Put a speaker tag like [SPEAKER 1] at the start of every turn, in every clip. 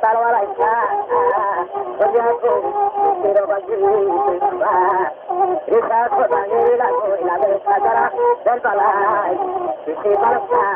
[SPEAKER 1] Talwaraita, Oyaku, Tirobagi, Risa Sodani, La Besatara, Del Palai, Sisi Balsa,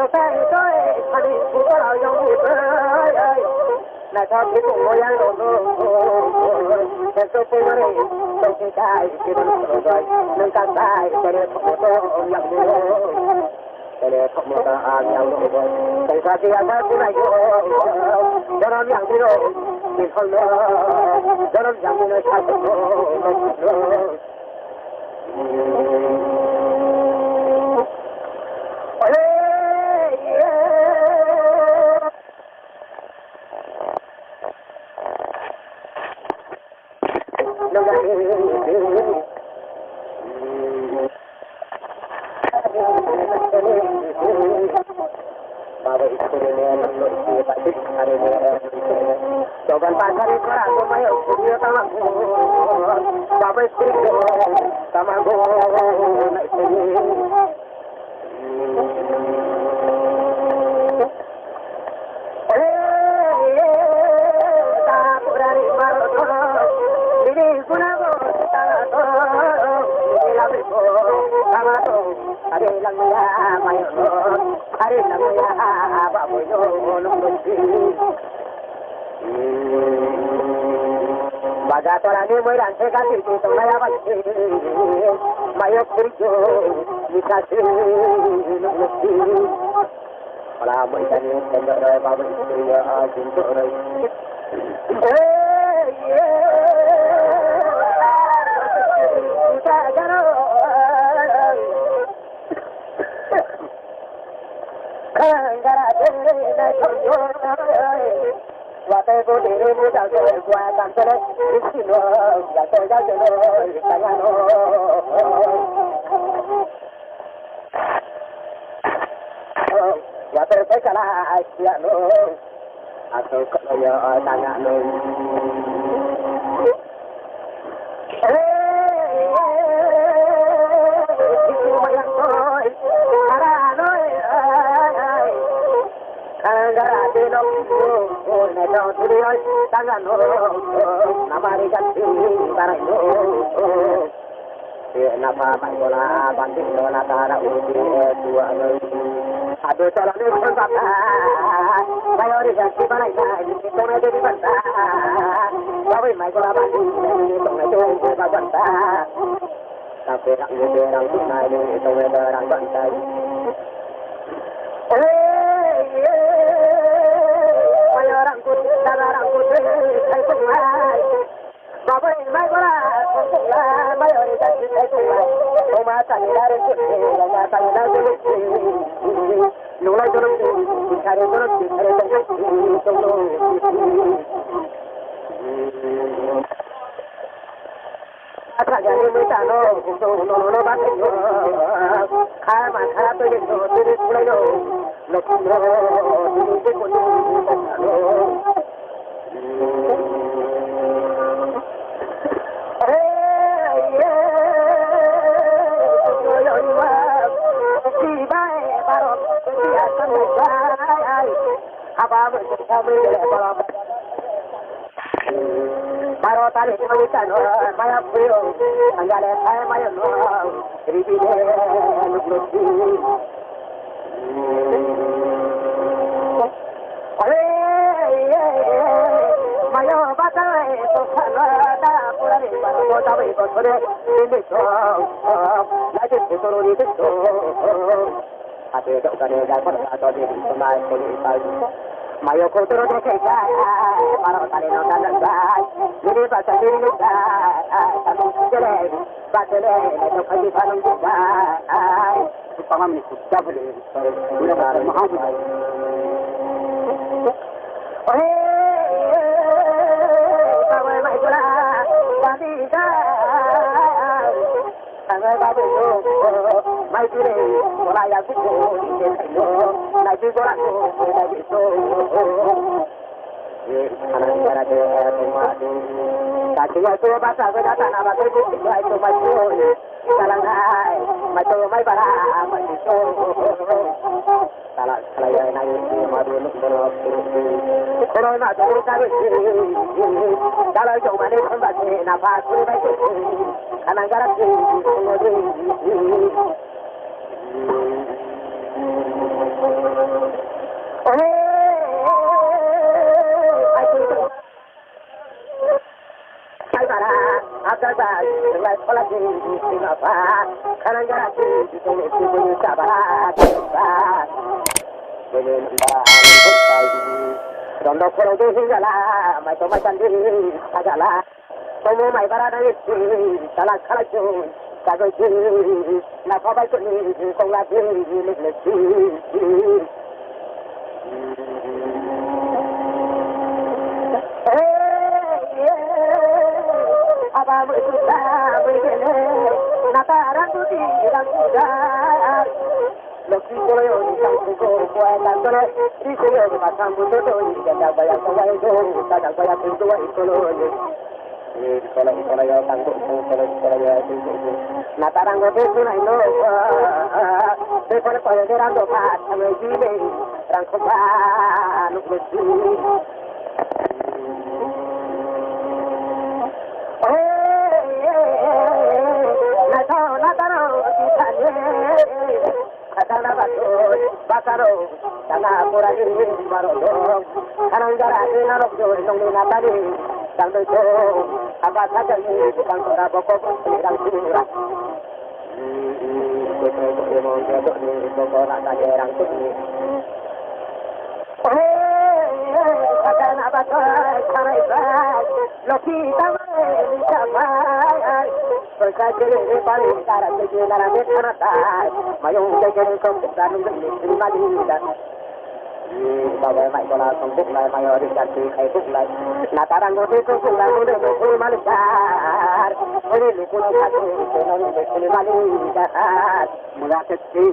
[SPEAKER 1] Lo sai tôi anh cũng có lao dòng đi ơi là cho cái cùng ngôi ăn đồ để tôi tìm ra đi tôi chỉ cái rồi nâng cao tay để không có nhầm luôn để không có nhầm luôn tại sao thì anh cũng lại cho nó nhầm đi rồi thì không nữa cho nó nhầm đi rồi sao không Coba pasar itu aku mayo video sama bapak istri sama naik sini tak berani baru ini guna sama tuh hari langnya mayo hari langnya bapak yo nunggu Baga tola ni moi ran se ka ti tu na ya ba ti mayo kurjo ni ka ti no ti pala moi ta ni ten do ba ba ti ya a jin to rai ta ga no Kangara dele na yo Wate ko dire mo ta ko kwa kan tele sino ya to ya de no ya no Wate ko kala ya no aso ko ya tanya no Kangara delo ne do turiyo tangano namari ganti baraino na pa mayola bandi na tara uti dua ado tala ne sambata mayori ganti baraina to me de banta babai mayola bandi to me de banta tapi nak de rang tunai to me de rang banta Rangkut, saya tungai. Bapak ini maikola, tungai, mayori jadi saya tungai. Rumah tani dari sini, rumah tani dari sini. Nulai turun, cari Raja ni minta no batin no, kaya makara tu ni tu pulai no, lepas no tu pun no. Baru tadi kita no, maya puyo, anjale saya maya no, ribi luki. Mayo batai to sana da purani baru tahu itu sore ini so, lagi itu ni itu. Ada dokter yang dapat atau di rumah ini Mayo ko tero de kaya maro tali no tandan ini bahasa diri kami jere batele no kali panung paham ni sudah boleh sudah ada Muhammad bawa mai bola tadi sangat bagus mai jure bola ya kuku ni no lagi bola lagi so anak cara de rumah kacau tu bahasa kita tanah bahasa itu itu macam salang hai macam mai bara macam salah salah yang ini madu nak berlaku corona jadi kali kalau jauh mana pun baca nafas pun baca kanan garak ini ba la kola ki ma ba kana ga ki to ne ki ni sa ba ba ne ne ba ni ko sai don do ko do hi la mai to mai tan di sa la to mo mai bara dai ki sala khala chu ka go ki na ko ba ko ni ko la ki ni le ki Aba berusaha begini, nataran tu tidak mudah. Lagi kalau ni sanggup buat tangan, di sini macam butuh tu, jangan bayar bayar itu, jangan bayar itu kalau ni. Kalau yang sanggup, kalau yang itu, nataran tu tu nak itu, depan kalau dia orang tu pas, kami ini orang kuat, nuk mesti. Katana batul, bakaro, tana pura ini baru dong. Karang jarak ini narok jauh dong ni natari, dang tu apa saja ni bukan pura pokok sedang surah. Betul mau jatuh ni pokok nak jarang tu ni. Katana batul, karang jarak, loki tamai tamai. Perkara ini paling cara sejarah negara tak, mayung sejarah kebesaran negeri Madinah. Bagai macam mana sambut lai mayor jadi kaibuk lai. Nataran itu pula muda berpuluh malikar. Ini lukun satu konon berpuluh malikar. Mula kecil.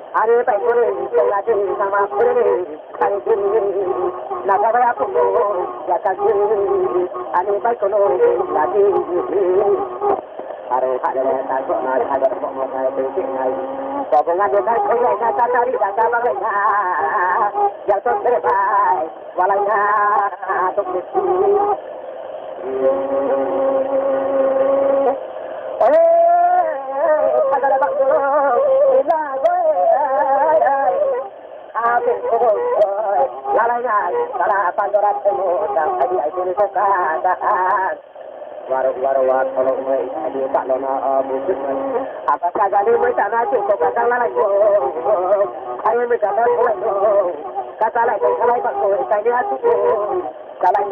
[SPEAKER 1] Ada baik pun, selagi sama pun, kali ini, nak apa aku mau, jaka ini, ada baik pun, lagi ini. Ada tak kau nak ada mau saya beri ngai. Sokongan juga saya kata tadi kata bagaimana, yang tu terbaik, walainya tu mesti. Ada baik pun, lalainya salah pandoran semua dan tadi itu dikatakan waru-waru kalau mai tadi tak lona busuk apa saja ni mai sana cukup kata lalai ayo mai kata kata lalai lalai pak kau tadi aku lalai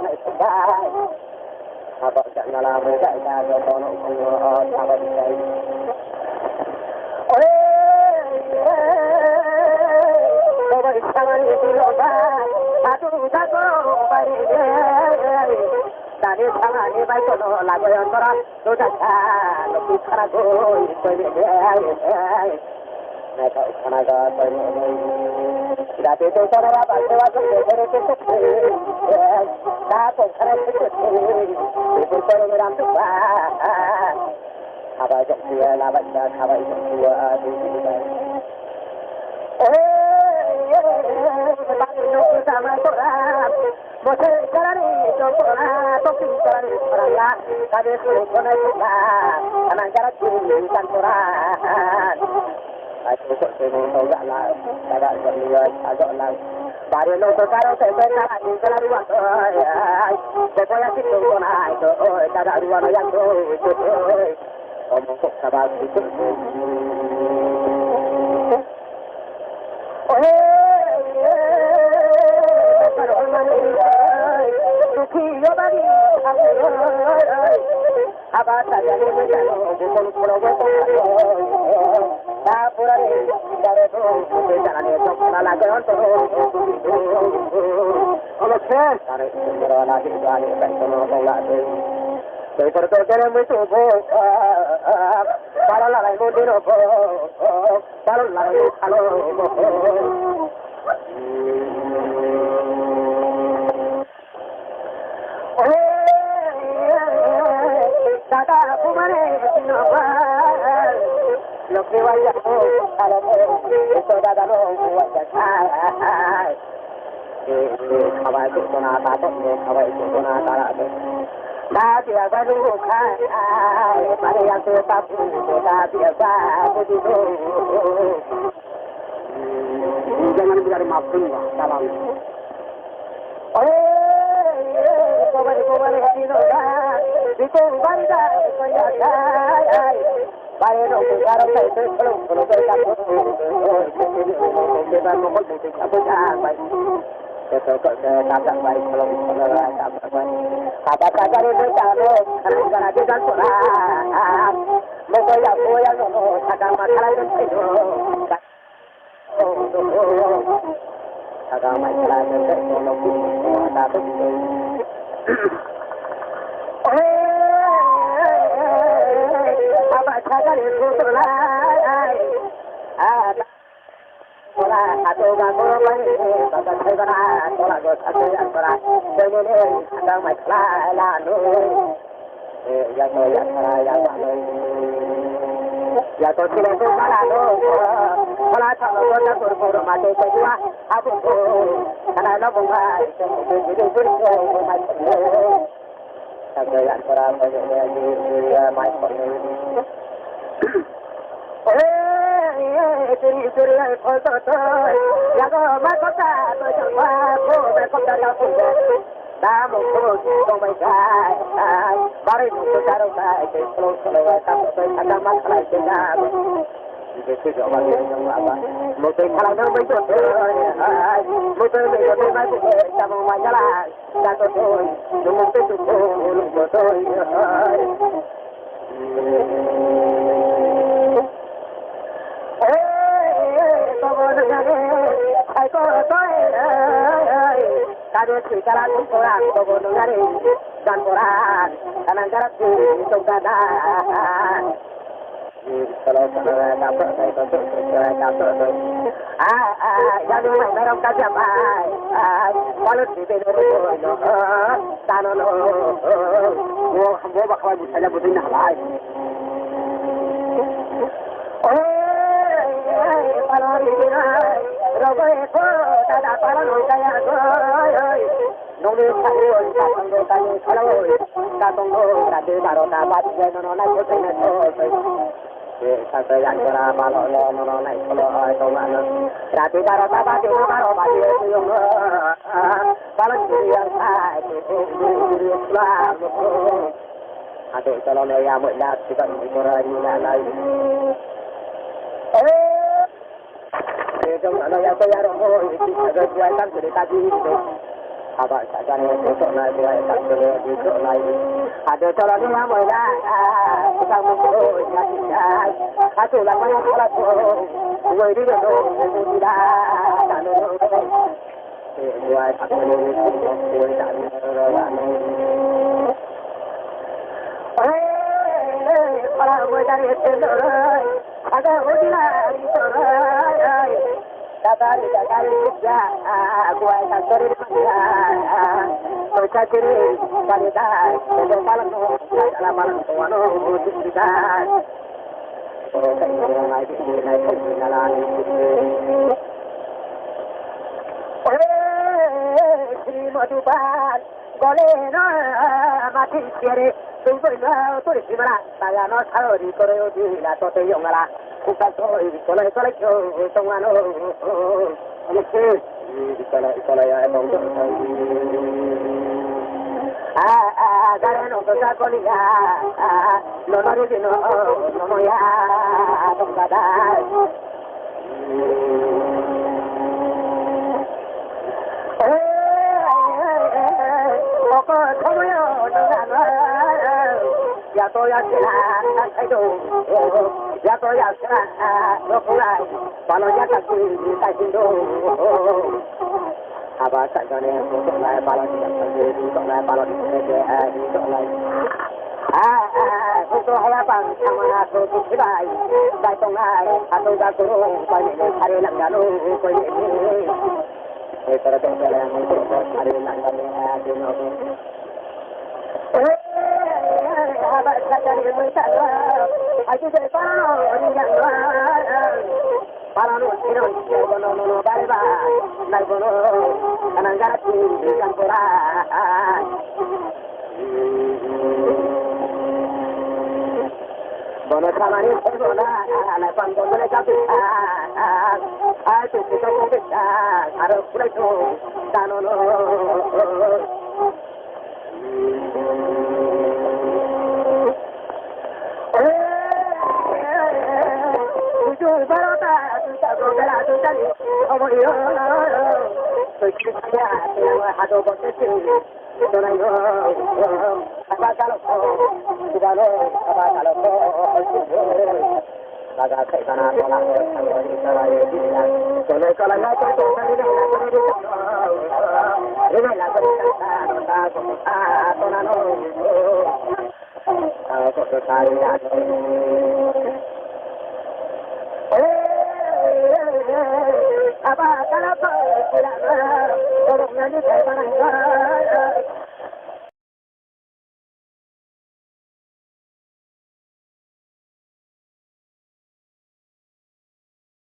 [SPEAKER 1] naik sedai apa jangan lalai tak ada tolong apa disai Tangan itu lebat, satu satu berdiri. Dari tangan ini baik tu lagu yang berat, tu dah lebih keragu itu dia. Mereka keragu ini. Jadi tu cara apa? Sesuatu yang terjadi. Dah pun keragu itu. Ibu perempuan tu apa jadi lawat dah apa itu dia. Sama orang, mesti cari orang, topi cari orang, kade suruh kena juga, anak jarak kan orang. Aku semua tahu tak lah, ada semua agak lah. Baru lo sekarang saya nak tinggal di luar, supaya kita kena itu, ada luar yang tu, omong kok sabar itu. Apa saja ni berjalan, bukan pulau tak pura ni dari tu berjalan itu pula lagi untuk kalau saya tarik berjalan lagi dari pentono lagi. Saya berjalan itu kalau lagi mundur kalau lagi kalau Tata kumare sinawal, lokre wajah kalau itu dah no wajah. Kawai itu kena tato, kawai itu kena tato. Tapi apa dulu kan? Pada yang tetap, tapi apa begitu? jangan biar maafin lah dalam. Kobar hati doa, itu bangga saya. Baik dong, sekarang saya kalau berkaku, kita mau mesti apa baik. Betul tak baik kalau tak baik. Kata-kata itu kalau karena kita kurang, moga no ada masalah itu. Ada masalah itu kalau ada tu. Apa saja itu lah. Ola atau gagal lagi, kata saya ola gosah saya ola. Jadi ada masalah lalu. Ya to tidak tu malah tu. Malah kalau kita berburu mati kedua, apa tu? Karena nak bukan jadi berburu mati. Saya orang dia macam ni. Isteri yang foto tu, yang macam tu cuma aku macam tu dah mungkin tu macam baru tu taruh saya kalau ada masalah jenam. Jadi jawab yang apa? Mungkin kalau nak macam tu, mungkin macam macam sama masalah. Jatuh tu, mungkin tu. Kalau kita lakukan orang, kalau nungari dan orang, kadang kadang itu kadang. Kalau dapat saya dapat. Jadi mereka kerja baik. Kalau tidak ada tanah mau bakal bisa jadi butuh baik. Kalau ini rogo itu tidak parah saya nulis saya kalau berarti baru dapat jadi naik sampai yang kira malu naik kalau itu mana berarti baru dapat itu baru balas yang saya itu aduh kalau yang melihat juga kurang lagi. Jom kalau yang saya roh itu ada buatan sudah tadi itu. Apa saja yang besok naik buatan sudah besok naik. Ada kalau ni yang mana kita mungkin jadi. Satu lagi yang kalau buat ini tu tidak. Buat apa ni? Buat jadi orang. Kalau buat jadi itu, ada orang itu. Dari juga, aku akan cari mana. Kita cari wanita, kita malam dalam malam tuan kita. Kita naik jalan. Sri Madhuban, golena mati ciri. Tunggu tulis di mana? Saya nak tahu di Korea di Lato Teyongala. Kita tahu di Korea itu semua mesti di Korea ya bang. Karena untuk saya kuliah, nono di nono ya, tunggu Pokok semuanya dengan ya to ya silah itu ya to ya silah lokulai kalau ya kaki kita hindo apa saja ni untuk lai kalau tidak terjadi untuk lai kalau tidak untuk lai untuk harapan sama aku kibai baik tungai atau jatuh banyak hari nak jalu banyak Para pengalaman untuk hari nanti ada nopo. Apa saja yang mereka aku saya tahu yang para no barba nalgono anangati kampura. Bueno, trabajo en la cuando se le capita, a tu chico confesar, a los presos, dano no. Tujuh barota, tujuh berapa tujuh oh yo, tujuh saya yang ada posisi, tujuh yo, apa kalau tidak lo, apa kalau agak saya kana kana ini cara ini kalau kalau nggak itu ini lagu atau nano kok sekali apa kalau orang nanti saya